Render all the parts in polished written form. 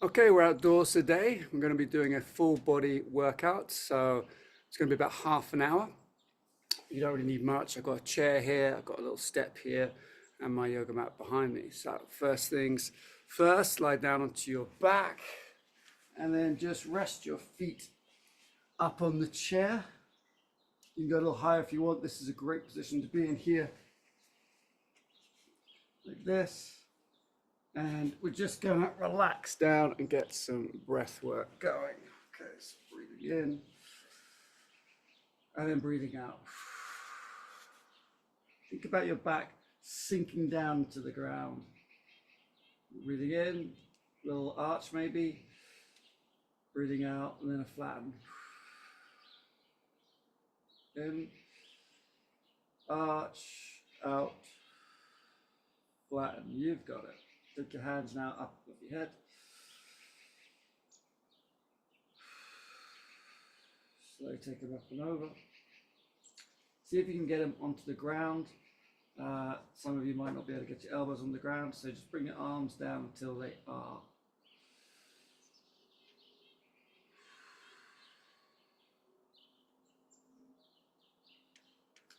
Okay, we're outdoors today. I'm going to be doing a full body workout. So it's going to be about half an hour. You don't really need much. I've got a chair here, I've got a little step here, and my yoga mat behind me. So first things first, lie down onto your back and then just rest your feet up on the chair. You can go a little higher if you want. This is a great position to be in here, like this. And we're just going to relax down and get some breath work going. Okay, so breathing in and then breathing out. Think about your back sinking down to the ground. Breathing in, little arch maybe. Breathing out and then a flatten. In, arch, out, flatten. You've got it. Take your hands now up above your head. Slowly take them up and over. See if you can get them onto the ground. Some of you might not be able to get your elbows on the ground, so just bring your arms down until they are.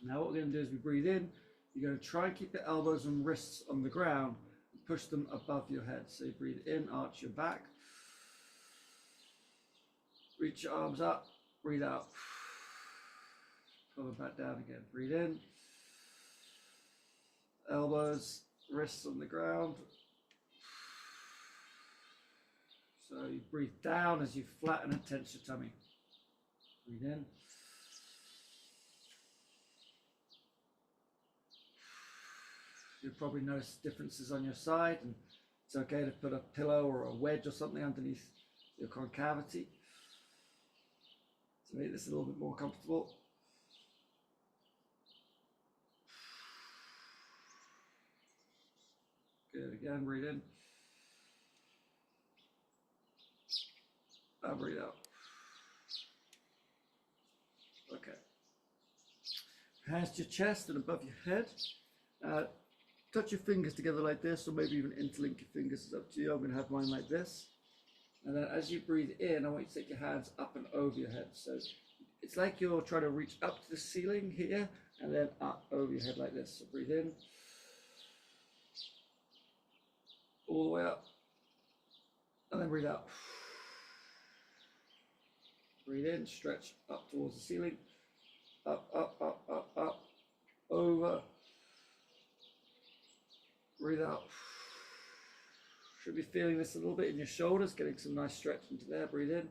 Now what we're going to do is we breathe in. You're going to try and keep the elbows and wrists on the ground and push them above your head. So you breathe in, arch your back. Reach your arms up, breathe out. Pull them back down again. Breathe in. Elbows, wrists on the ground. So you breathe down as you flatten and tense your tummy. Breathe in. You'll probably notice differences on your side, and it's okay to put a pillow or a wedge or something underneath your concavity to make this a little bit more comfortable. Good, again, breathe in. And breathe out. Okay. Hands to your chest and above your head. Touch your fingers together like this, or maybe even interlink your fingers. It's up to you. I'm going to have mine like this. And then as you breathe in, I want you to take your hands up and over your head. So it's like you're trying to reach up to the ceiling here and then up over your head like this. So breathe in. All the way up. And then breathe out. Breathe in, stretch up towards the ceiling. Up, up, up, up, up. Over. Breathe out. Should be feeling this a little bit in your shoulders, getting some nice stretch into there. Breathe in.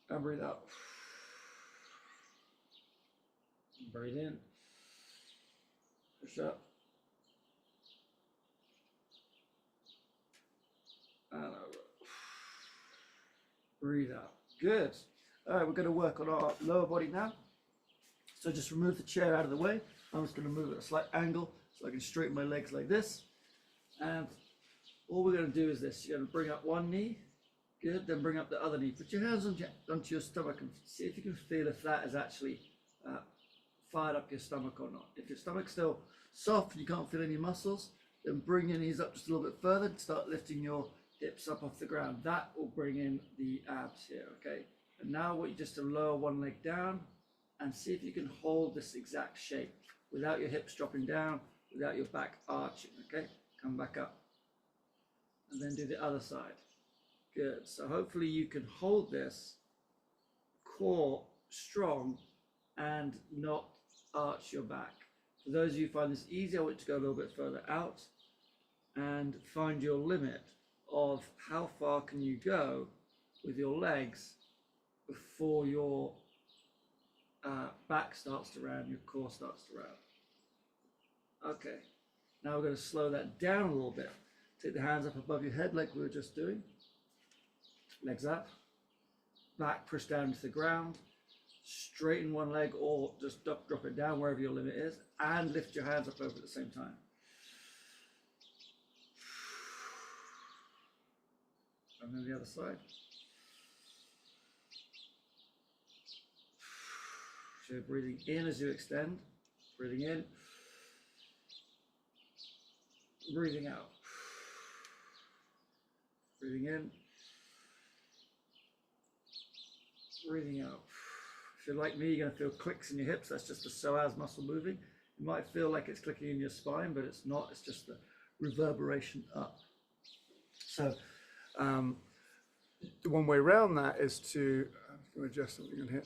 And breathe out. Breathe in. Push up. And over. Breathe out. Good. All right, we're going to work on our lower body now. So just remove the chair out of the way. I'm just going to move at a slight angle so I can straighten my legs like this. And all we're going to do is this. You're going to bring up one knee. Good. Then bring up the other knee. Put your hands onto your stomach and see if you can feel if that is actually fired up your stomach or not. If your stomach's still soft and you can't feel any muscles, then bring your knees up just a little bit further and start lifting your hips up off the ground. That will bring in the abs here, okay? And now I want you just to lower one leg down and see if you can hold this exact shape without your hips dropping down, without your back arching, okay? Come back up. And then do the other side. Good. So hopefully you can hold this core strong and not arch your back. For those of you who find this easy, I want you to go a little bit further out and find your limit of how far can you go with your legs before your back starts to round, your core starts to round. Okay, now we're going to slow that down a little bit. Take the hands up above your head like we were just doing. Legs up, back push down to the ground. Straighten one leg or just drop it down wherever your limit is, and lift your hands up over at the same time. And then the other side. So you're breathing in as you extend, breathing in, breathing out. Breathing in, breathing out. If you're like me, you're going to feel clicks in your hips. That's just the psoas muscle moving. You might feel like it's clicking in your spine, but it's not. It's just the reverberation up. So one way around that is to, I'm going to adjust something on here.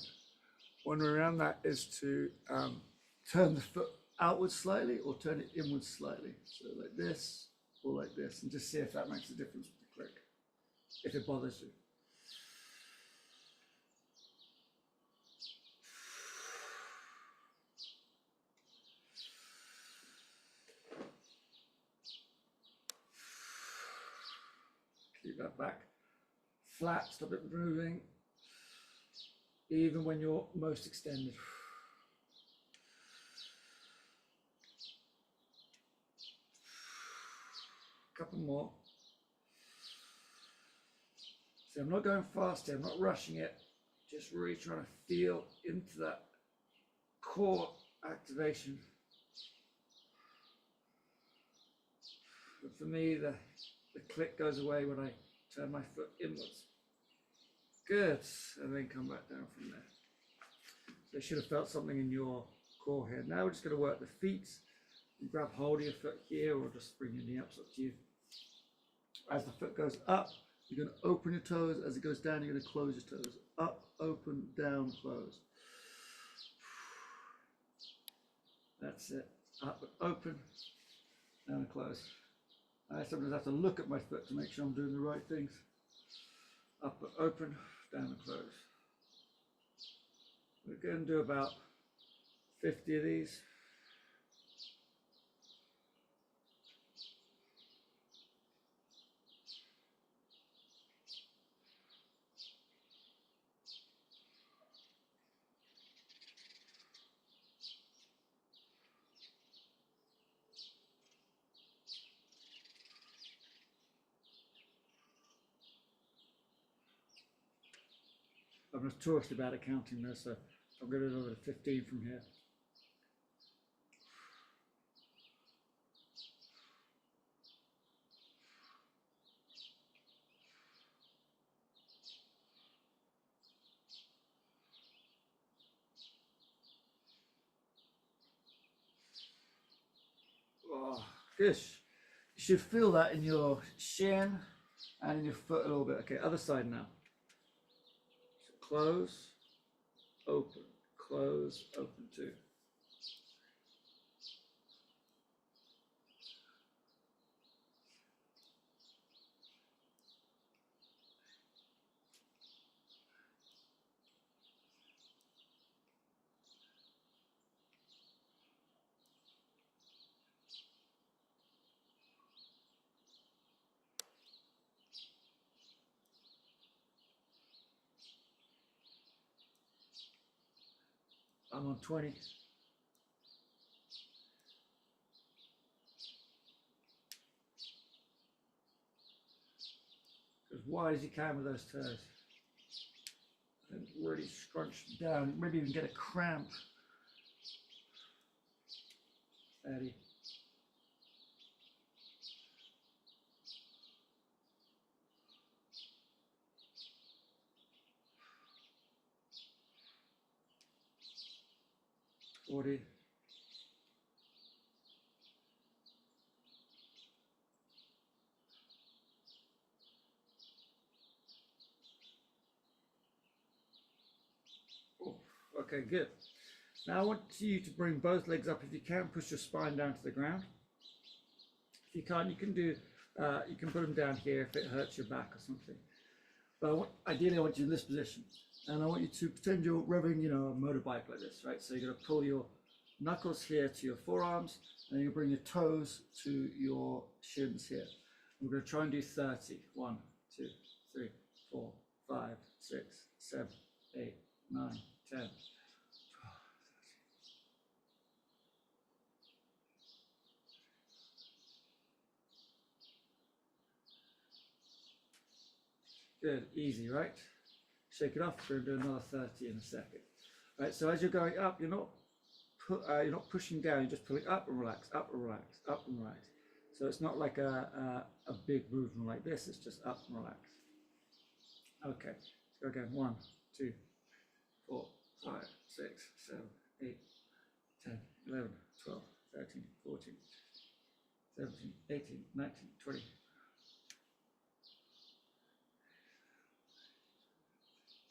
One way around that is to turn the foot outwards slightly or turn it inwards slightly. So like this or like this, and just see if that makes a difference with the click, if it bothers you. Keep that back flat, stop it moving, even when you're most extended. A couple more. See, I'm not going fast here, I'm not rushing it, just really trying to feel into that core activation. But for me, the click goes away when I turn my foot inwards. Good, and then come back down from there. So you should have felt something in your core here. Now we're just going to work the feet. You grab hold of your foot here or just bring your knee up, it's up to you. As the foot goes up, you're going to open your toes. As it goes down, you're going to close your toes. Up, open, down, close. That's it. Up, open, down and close. I sometimes have to look at my foot to make sure I'm doing the right things. Up, open, down and close. We're going to do about 50 of these. I'm notorious about counting this, so I'm going to do another 15 from here. Oh, good. You should feel that in your shin and in your foot a little bit. Okay, other side now. So close, open, close, open too. I'm on 20. As wide as you can with those toes. And really scrunch down, maybe even get a cramp. Steady. Forty. Oh, okay, good. Now I want you to bring both legs up. If you can, push your spine down to the ground. If you can't, you can do, you can put them down here if it hurts your back or something. But ideally I want you in this position. And I want you to pretend you're revving, a motorbike like this, right? So you're gonna pull your knuckles here to your forearms, and you bring your toes to your shins here. We're gonna try and do 30. 1, 2, 3, 4, 5, 6, 7, 8, 9, 10. 12. Good, easy, right? Shake it off. We're going to do another 30 in a second. Right, so as you're going up, you're not pushing down, you're just pulling up and relax, up and relax, up and relax. So it's not like a big movement like this, it's just up and relax. Okay, let's go again. 1, 2, 4, 5, 6, 7, 8, 10, 11, 12, 13, 14, 17, 18, 19, 20.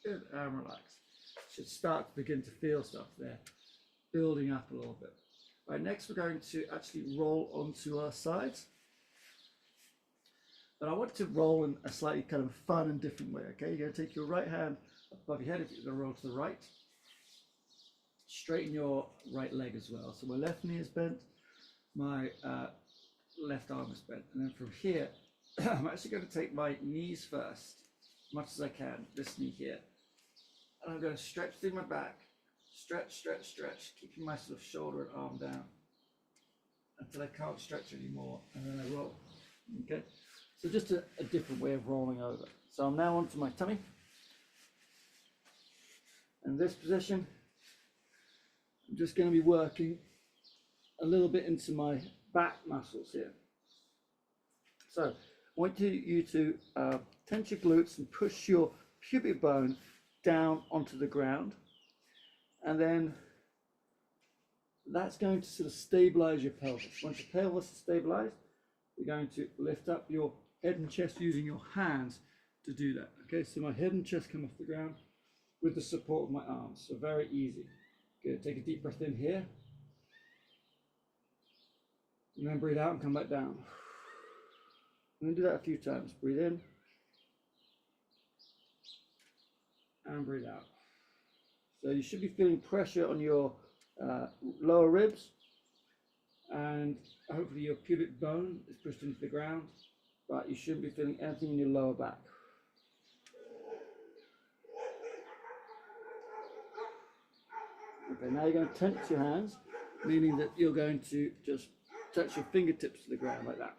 Good, and relax. Should start to begin to feel stuff there, building up a little bit. Right, next we're going to actually roll onto our sides. But I want to roll in a slightly kind of fun and different way, okay? You're going to take your right hand above your head if you're going to roll to the right. Straighten your right leg as well. So my left knee is bent, my left arm is bent. And then from here, I'm actually going to take my knees first, as much as I can, this knee here. And I'm going to stretch through my back, stretch, stretch, stretch, keeping my sort of shoulder and arm down until I can't stretch anymore, and then I roll, okay? So just a different way of rolling over. So I'm now onto my tummy. In this position, I'm just going to be working a little bit into my back muscles here. So I want you to tense your glutes and push your pubic bone down onto the ground. And then that's going to sort of stabilize your pelvis. Once your pelvis is stabilized, you're going to lift up your head and chest using your hands to do that. Okay, so my head and chest come off the ground with the support of my arms. So very easy. Good. Take a deep breath in here. And then breathe out and come back down. I'm going to do that a few times. Breathe in. And breathe out. So you should be feeling pressure on your lower ribs. And hopefully your pubic bone is pushed into the ground. But you shouldn't be feeling anything in your lower back. Okay, now you're going to tense your hands, meaning that you're going to just touch your fingertips to the ground like that.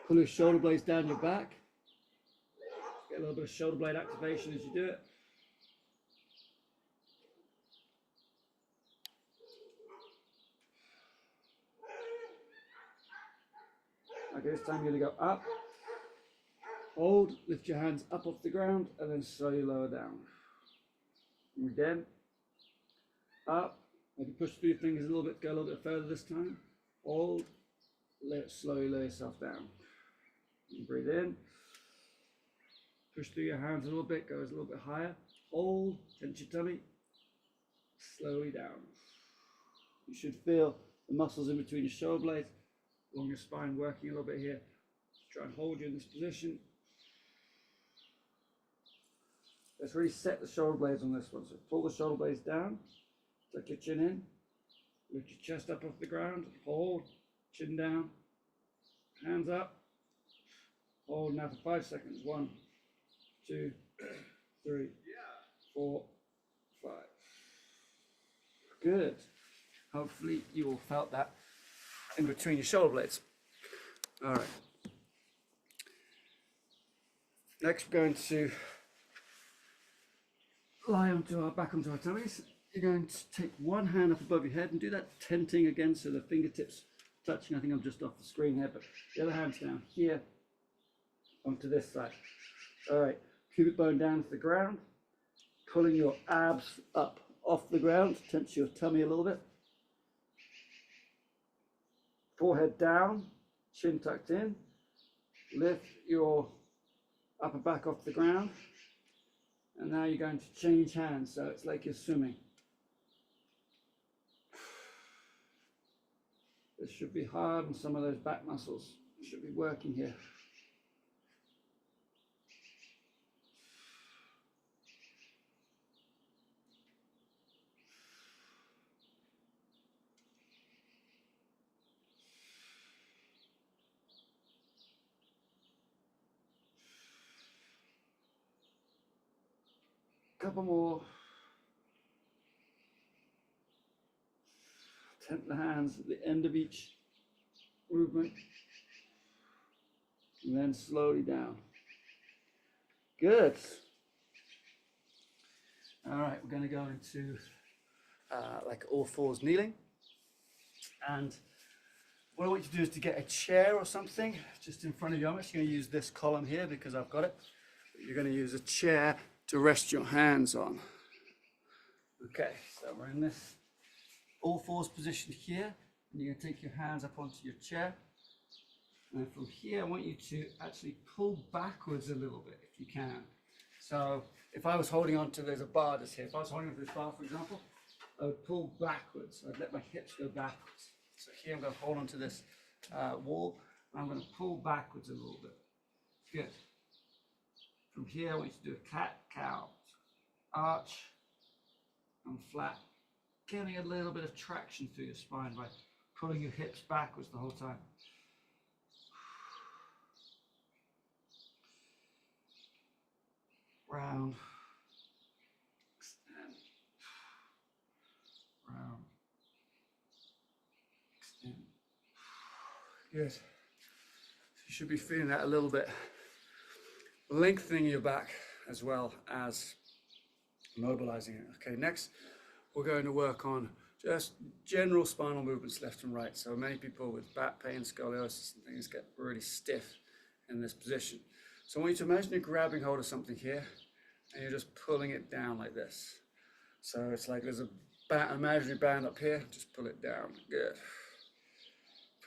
Pull your shoulder blades down your back. Get a little bit of shoulder blade activation as you do it. Okay, this time you're going to go up, hold, lift your hands up off the ground, and then slowly lower down. And again, up, maybe push through your fingers a little bit, go a little bit further this time. Hold, slowly lower yourself down. And breathe in, push through your hands a little bit, goes a little bit higher. Hold, tense your tummy, slowly down. You should feel the muscles in between your shoulder blades, along your spine working a little bit here. Just try and hold you in this position. Let's really set the shoulder blades on this one. So pull the shoulder blades down, tuck your chin in, lift your chest up off the ground, hold, chin down, hands up, hold now for 5 seconds. 1, 2, 3, 4, 5. Good. Hopefully you all felt that in between your shoulder blades. All right. Next, we're going to lie back onto our tummies. You're going to take one hand up above your head and do that tenting again, so the fingertips touching. I think I'm just off the screen here, but the other hand's down here onto this side. All right, pubic bone down to the ground, pulling your abs up off the ground, tense your tummy a little bit. Forehead down, chin tucked in, lift your upper back off the ground, and now you're going to change hands, so it's like you're swimming. This should be hard on some of those back muscles. You should be working here. Couple more. Temp the hands at the end of each movement, and then slowly down. Good. All right, we're going to go into like all fours kneeling. And what I want you to do is to get a chair or something just in front of you. I'm actually going to use this column here because I've got it. You're going to use a chair to rest your hands on. Okay, so we're in this all fours position here, and you're going to take your hands up onto your chair. And from here, I want you to actually pull backwards a little bit if you can. So if I was holding on to, there's a bar just here. If I was holding on to this bar, for example, I would pull backwards. I'd let my hips go backwards. So here I'm going to hold onto this wall, and I'm going to pull backwards a little bit. Good. From here, I want you to do a cat, cow, arch, and flat. Getting a little bit of traction through your spine by pulling your hips backwards the whole time. Round, extend, round, extend. Good. So you should be feeling that a little bit. Lengthening your back as well as mobilizing it. Okay, next we're going to work on just general spinal movements left and right. So many people with back pain, scoliosis and things get really stiff in this position. So I want you to imagine you're grabbing hold of something here and you're just pulling it down like this. So it's like there's a imaginary band up here, just pull it down. Good.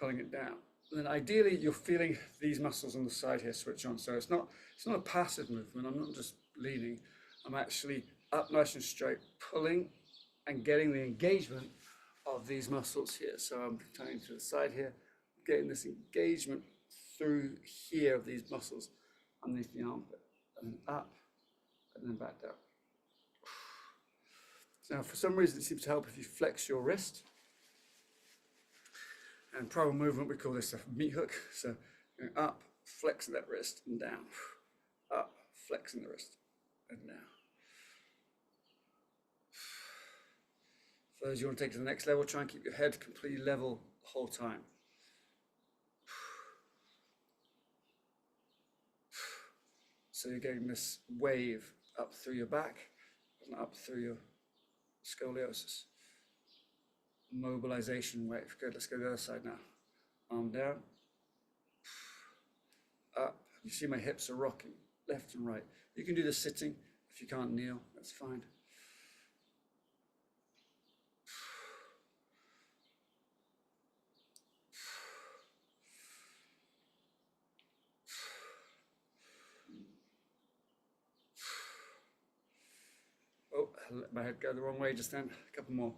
Pulling it down. And then ideally you're feeling these muscles on the side here switch on. So it's not a passive movement. I'm not just leaning. I'm actually up nice and straight, pulling and getting the engagement of these muscles here. So I'm turning to the side here, getting this engagement through here of these muscles underneath the armpit, and then up, and then back down. Now, for some reason, it seems to help if you flex your wrist. And Primal movement, we call this a meat hook. So going up, flexing that wrist, and down. Up, flexing the wrist, and down. For those you want to take to the next level, try and keep your head completely level the whole time. So you're getting this wave up through your back and up through your scoliosis. Mobilization wave. Good, let's go to the other side now. Arm down. Up. You see my hips are rocking left and right. You can do this sitting. If you can't kneel, that's fine. Oh, I let my head go the wrong way just then. A couple more.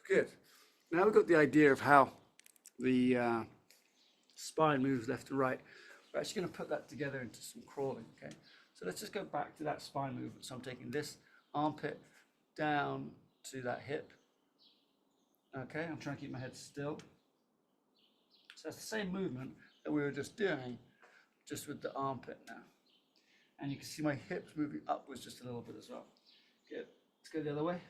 Good. Now we've got the idea of how the spine moves left and right. We're actually going to put that together into some crawling, okay? So let's just go back to that spine movement. So I'm taking this armpit down to that hip. Okay, I'm trying to keep my head still. So that's the same movement that we were just doing, just with the armpit now. And you can see my hips moving upwards just a little bit as well. Good. Let's go the other way.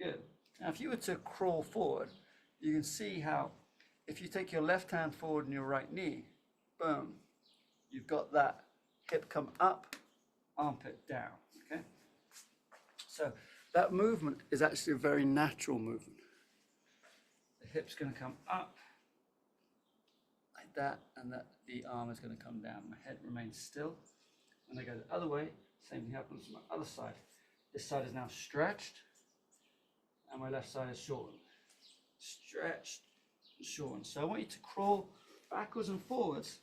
Good. Now, if you were to crawl forward, you can see how if you take your left hand forward and your right knee, boom, you've got that hip come up, armpit down, okay? So that movement is actually a very natural movement. The hip's going to come up like that, and the arm is going to come down. My head remains still. And I go the other way, same thing happens to my other side. This side is now stretched, and my left side is shortened. Stretched and shortened. So I want you to crawl backwards and forwards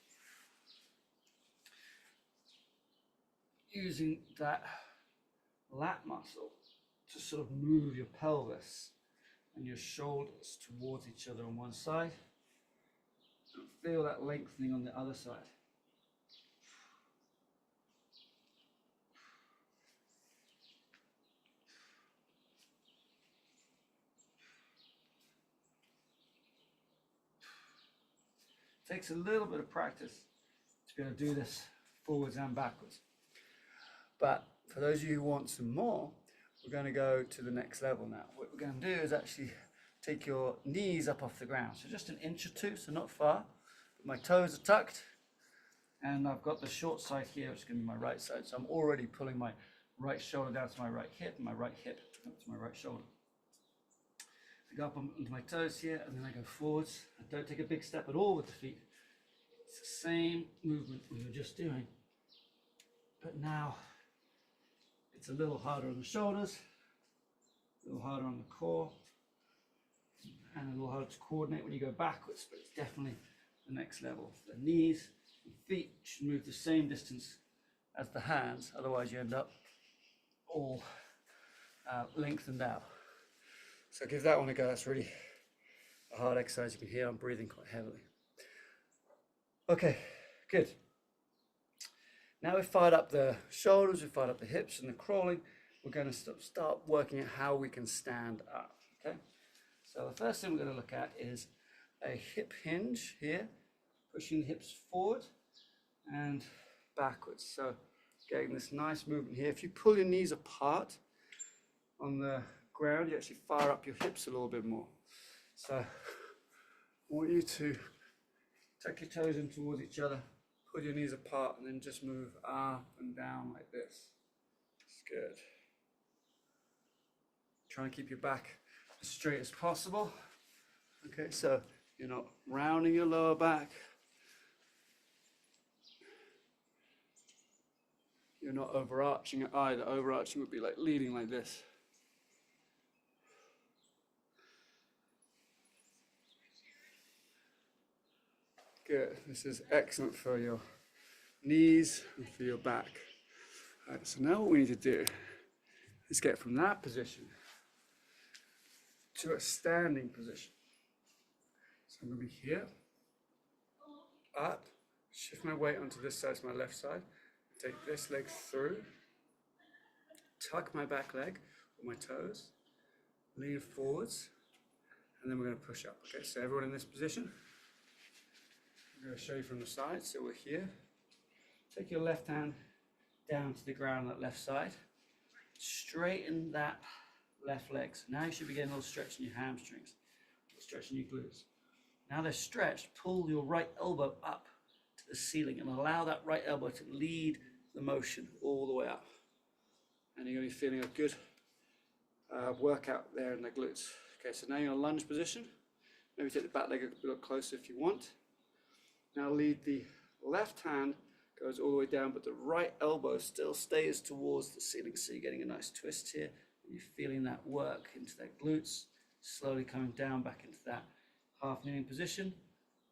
using that lat muscle to sort of move your pelvis and your shoulders towards each other on one side. And feel that lengthening on the other side. Takes a little bit of practice to be able to do this forwards and backwards. But for those of you who want some more, we're going to go to the next level now. What we're going to do is actually take your knees up off the ground. So just an inch or two, so not far. My toes are tucked, and I've got the short side here, which is going to be my right side. So I'm already pulling my right shoulder down to my right hip, and my right hip up to my right shoulder. I go up onto my toes here, and then I go forwards. I don't take a big step at all with the feet. It's the same movement we were just doing, but now it's a little harder on the shoulders, a little harder on the core, and a little harder to coordinate when you go backwards, but it's definitely the next level. The knees and feet should move the same distance as the hands, otherwise you end up all lengthened out. So give that one a go. That's really a hard exercise. You can hear I'm breathing quite heavily. Okay, good. Now we've fired up the shoulders, we've fired up the hips and the crawling. We're going to start working at how we can stand up. Okay. So the first thing we're going to look at is a hip hinge here, pushing the hips forward and backwards. So getting this nice movement here. If you pull your knees apart on the ground, you actually fire up your hips a little bit more. So I want you to tuck your toes in towards each other, pull your knees apart, and then just move up and down like this. That's good. Try and keep your back as straight as possible. Okay, so you're not rounding your lower back. You're not overarching it either. Overarching would be like leading like this. Good. This is excellent for your knees and for your back. All right, so now what we need to do is get from that position to a standing position. So I'm going to be here, up, shift my weight onto this side, to my left side, take this leg through, tuck my back leg with my toes, lean forwards, and then we're going to push up. Okay, so everyone in this position. I'm going to show you from the side. So we're here. Take your left hand down to the ground on that left side. Straighten that left leg. So now you should be getting a little stretch in your hamstrings, a little stretch in your glutes. Now they're stretched, pull your right elbow up to the ceiling and allow that right elbow to lead the motion all the way up. And you're going to be feeling a good workout there in the glutes. Okay, so now you're in a lunge position. Maybe take the back leg a bit closer if you want. Now lead the left hand, goes all the way down, but the right elbow still stays towards the ceiling. So you're getting a nice twist here. You're feeling that work into that glutes, slowly coming down back into that half kneeling position.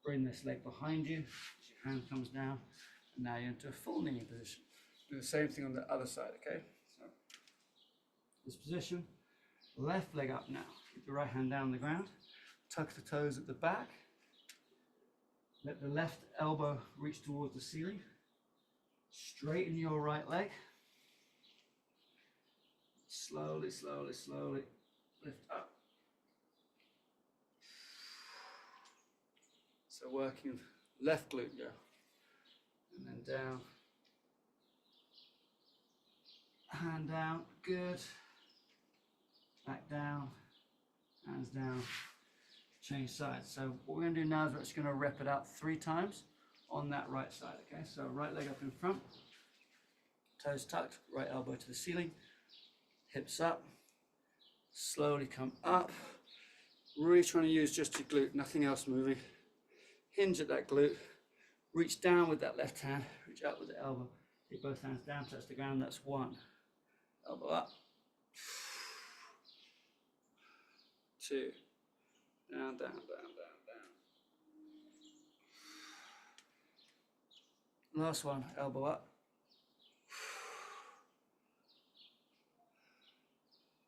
Bring this leg behind you as your hand comes down, and now you're into a full kneeling position. Do the same thing on the other side, okay? So this position, left leg up now. Keep the right hand down on the ground, tuck the toes at the back. Let the left elbow reach towards the ceiling. Straighten your right leg. Slowly, slowly, slowly lift up. So working left glute now. And then down. Hand down, good. Back down, hands down. Change sides. So what we're going to do now is we're just going to rep it out 3 times on that right side. Okay, so right leg up in front, toes tucked, right elbow to the ceiling, hips up, slowly come up. Really trying to use just your glute, nothing else moving. Hinge at that glute, reach down with that left hand, reach up with the elbow. Take both hands down, touch the ground. That's 1. Elbow up. 2. Down, down, down, down, down. Last one, elbow up.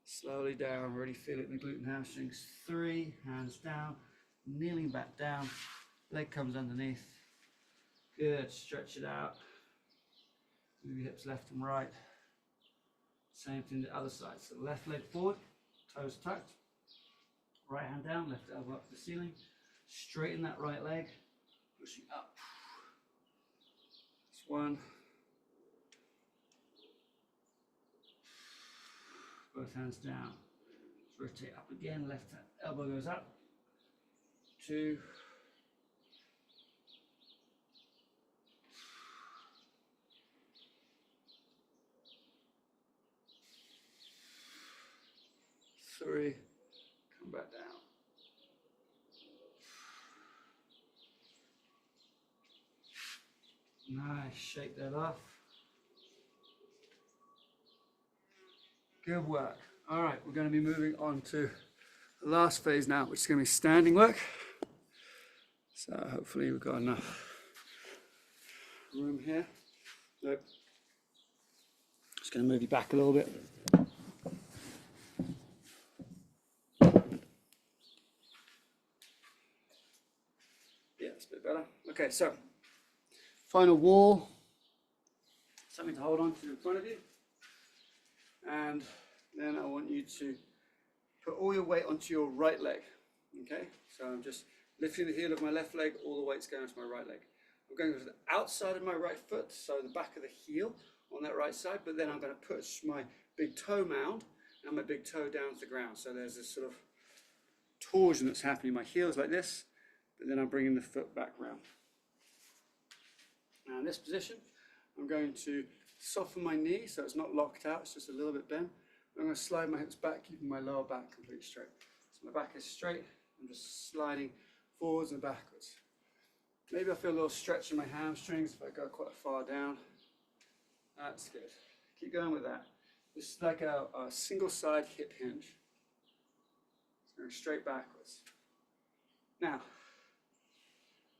Slowly down, really feel it in the glute and hamstrings. 3, hands down, kneeling back down, leg comes underneath. Good, stretch it out. Move your hips left and right. Same thing the other side. So left leg forward, toes tucked. Right hand down, left elbow up to the ceiling. Straighten that right leg, pushing up. That's 1. Both hands down. rotate up again, left elbow goes up, 2, 3, come back down. Nice, shake that off. Good work. All right, we're going to be moving on to the last phase now, which is going to be standing work. So hopefully we've got enough room here. Nope. Just going to move you back a little bit. Yeah, that's a bit better. Okay, so final wall, something to hold on to in front of you. And then I want you to put all your weight onto your right leg. Okay, so I'm just lifting the heel of my left leg, all the weight's going to my right leg. I'm going to the outside of my right foot, so the back of the heel on that right side, but then I'm going to push my big toe mound and my big toe down to the ground. So there's this sort of torsion that's happening. My heel's like this, but then I'm bringing the foot back round. Now in this position, I'm going to soften my knee so it's not locked out, it's just a little bit bent. I'm going to slide my hips back, keeping my lower back completely straight. So my back is straight, I'm just sliding forwards and backwards. Maybe I feel a little stretch in my hamstrings if I go quite far down. That's good. Keep going with that. This is like a single side hip hinge. So going straight backwards. Now,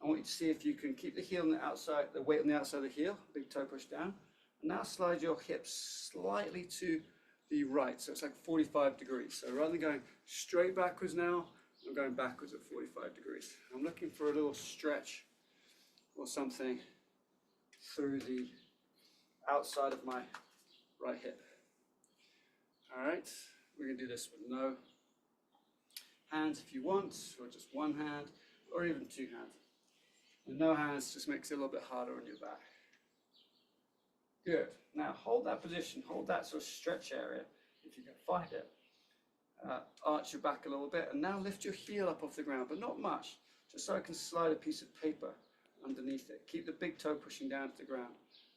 I want you to see if you can keep the heel on the outside, the weight on the outside of the heel, big toe push down. And now slide your hips slightly to the right, so it's like 45 degrees. So rather than going straight backwards now, I'm going backwards at 45 degrees. I'm looking for a little stretch or something through the outside of my right hip. All right, we're going to do this with no hands if you want, or just one hand, or even two hands. And no hands just makes it a little bit harder on your back. Good. Now hold that position, hold that sort of stretch area if you can find it. Arch your back a little bit, and now lift your heel up off the ground, but not much, just so I can slide a piece of paper underneath it. Keep the big toe pushing down to the ground.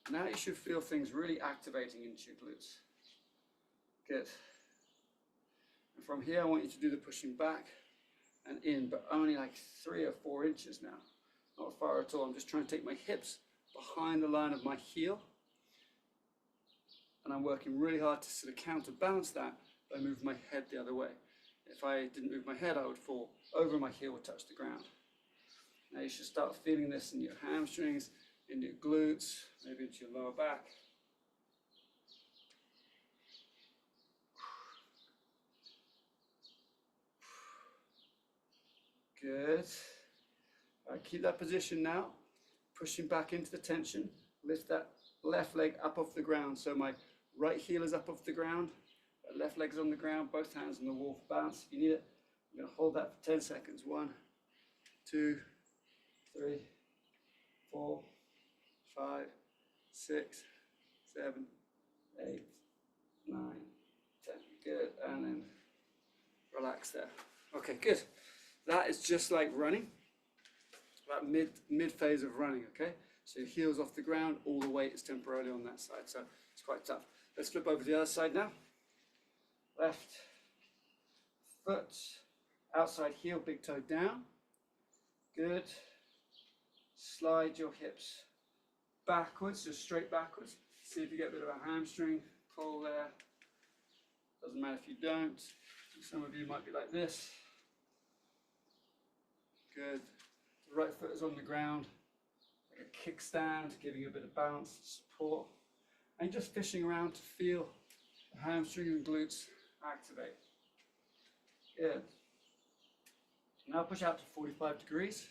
Now you should feel things really activating into your glutes. Good. And from here I want you to do the pushing back and in, but only like 3 or 4 inches now. Not far at all. I'm just trying to take my hips behind the line of my heel. And I'm working really hard to sort of counterbalance that by moving my head the other way. If I didn't move my head, I would fall over and my heel would touch the ground. Now you should start feeling this in your hamstrings, in your glutes, maybe into your lower back. Good. All right, keep that position now. Pushing back into the tension. Lift that left leg up off the ground. So my right heel is up off the ground. Left leg's on the ground. Both hands on the wall for balance if you need it. I'm going to hold that for 10 seconds. 1, 2, 3, 4, 5, 6, 7, 8, 9, 10. Good. And then relax there. Okay, good. That is just like running. About mid phase of running, okay? So your heel's off the ground, all the weight is temporarily on that side, so it's quite tough. Let's flip over to the other side now. Left foot, outside heel, big toe down. Good. Slide your hips backwards, just straight backwards. See if you get a bit of a hamstring pull there. Doesn't matter if you don't. Some of you might be like this. Good. The right foot is on the ground, like a kickstand, giving you a bit of balance and support. And just fishing around to feel the hamstring and glutes activate. Good. Now push out to 45 degrees.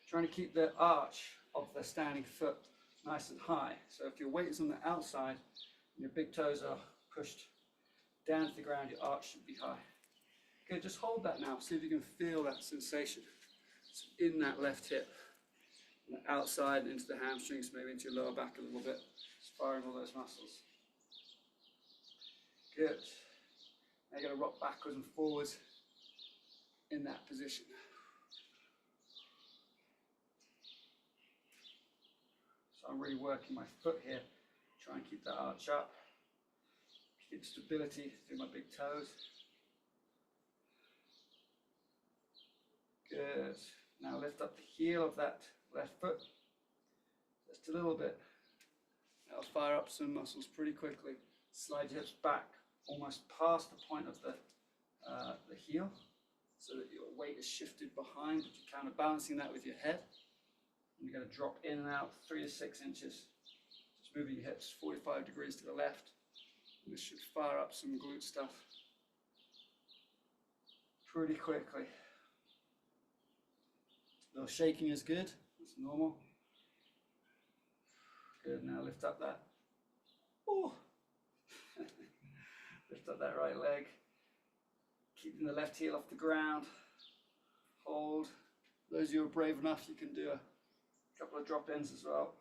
Trying to keep the arch of the standing foot nice and high. So if your weight is on the outside and your big toes are pushed down to the ground, your arch should be high. Okay, just hold that now. See if you can feel that sensation. It's in that left hip. And the outside and into the hamstrings, maybe into your lower back a little bit. Just firing all those muscles. Good. Now you're going to rock backwards and forwards in that position. So I'm really working my foot here. Try and keep that arch up. Keep stability through my big toes. Good. Now lift up the heel of that left foot. Just a little bit. That'll fire up some muscles pretty quickly. Slide your hips back almost past the point of the heel so that your weight is shifted behind, but you're counterbalancing that with your head. And you're going to drop in and out 3 to 6 inches. Just moving your hips 45 degrees to the left. And this should fire up some glute stuff pretty quickly. A little shaking is good. That's normal. Good. Now lift up that. Oh. Lift up that right leg. Keeping the left heel off the ground. Hold. Those of you who are brave enough, you can do a couple of drop-ins as well.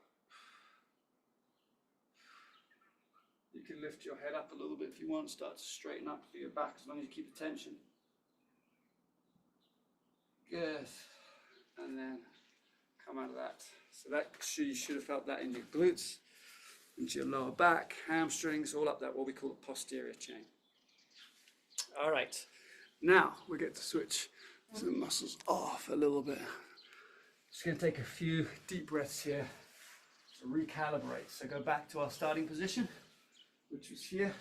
You can lift your head up a little bit if you want. Start to straighten up for your back as long as you keep the tension. Good. And then come out of that. So that you should have felt that in your glutes, into your lower back, hamstrings, all up that what we call the posterior chain. All right. Now we get to switch some muscles off a little bit. Just going to take a few deep breaths here to recalibrate. So go back to our starting position, which was here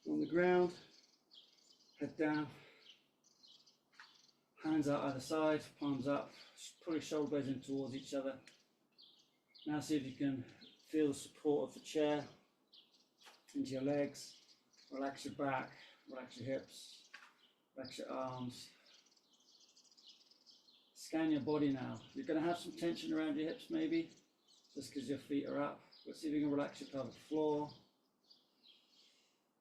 on the ground, head down, hands out either side, palms up, pull your shoulder blades in towards each other. Now see if you can feel the support of the chair into your legs. Relax your back, relax your hips, relax your arms. Scan your body now. You're going to have some tension around your hips maybe, just because your feet are up. But see if you can relax your pelvic floor.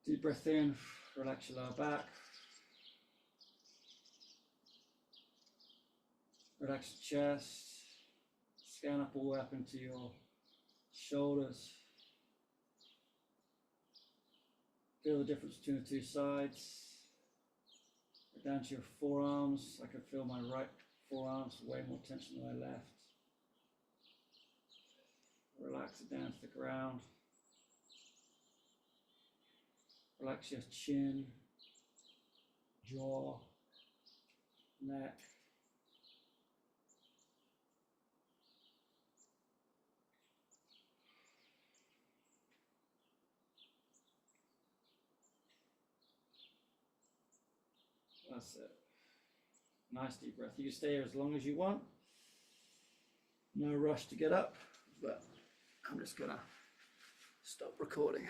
Deep breath in, relax your lower back. Relax your chest. Scan up all the way up into your shoulders. Feel the difference between the two sides. Go down to your forearms. I can feel my right forearms way more tension than my left. Relax it down to the ground. Relax your chin, jaw, neck. That's it. Nice deep breath. You can stay here as long as you want. No rush to get up, but I'm just gonna stop recording.